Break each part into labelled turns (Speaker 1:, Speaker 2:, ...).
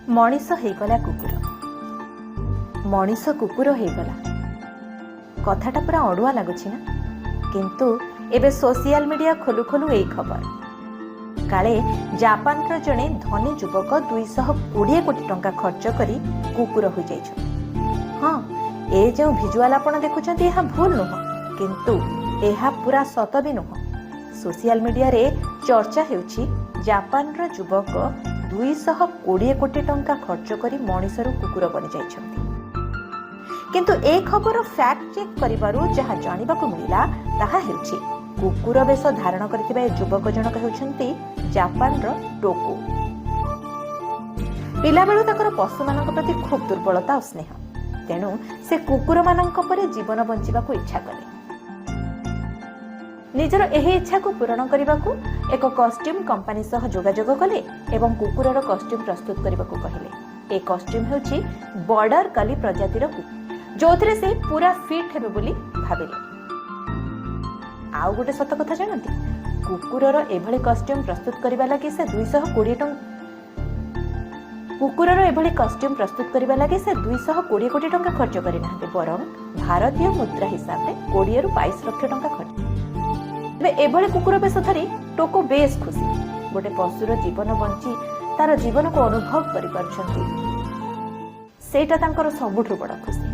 Speaker 1: मनीष हेगला कुकुर मनीष कुकुर हेगला कथाटा पूरा अड़ुआ लगुच ना किंतु एबे सोशल मीडिया खोलु खोलु यही खबर काले जापान रो जने धनी युवक 220 कोटी टंका खर्च करी कुकुर हो जाइछ। हाँ ए जो भिजुआल आपण देखुछन्ती एहा भूल नुह किंतु एहा पूरा सत भी नुह। सोशल मीडिया रे चर्चा हेउछि जापान रो युवक 220 कोटी टंका खर्च करी मनीषरू कुकुर बनि जाइछन्ती किंतु ए खबर फैक्ट चेक करिबारु जहा जानिबाकु मिला ताहा हेउछि कुकुर बेश धारण करथिबा युवक जनक हेउछन्ती जापान रो टोको। पिला बेलु ताकर पशु मानक प्रति खूब दुर्बलता और स्नेह तेणु से कुकुर मानक परे जीवन बंचिबाकु इच्छा कले। निजर एही इच्छा को पूरण करबाकू एक कॉस्ट्यूम कंपनी सह जोगाजोग कले एवं कुकुरर कॉस्ट्यूम प्रस्तुत करबाकू कहिले। ए कॉस्ट्यूम हेउछि बॉर्डर कली प्रजातिर जोथिरे से पूरा फिट हेबे बोली भाबिले। आउ गोटे सत कथा जानती कुकुरर एभली कॉस्ट्यूम प्रस्तुत करबा लागि से 220 टंका कुकुरर एभली कॉस्ट्यूम प्रस्तुत करबा लागि से 220 कोटी टंका खर्च करि नाहते बरं भारतीय मुद्रा हिसाब रे 20 रु 22 लाख टंका खर्च। एभली कुकुर बेश धरी टोको बेस खुशी गोटे पशुर जीवन बंची तार जीवन को अनुभव करि पारछन्ती सेटा तांकर सबुठु बड़ खुशी।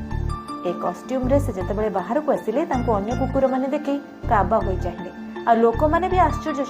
Speaker 1: ए कॉस्ट्यूम रे से जेतेबेले बाहर को आसिले तांको अन्य कुकुर माने देखि काबा होई चाहिए आ लोक माने भी आश्चर्य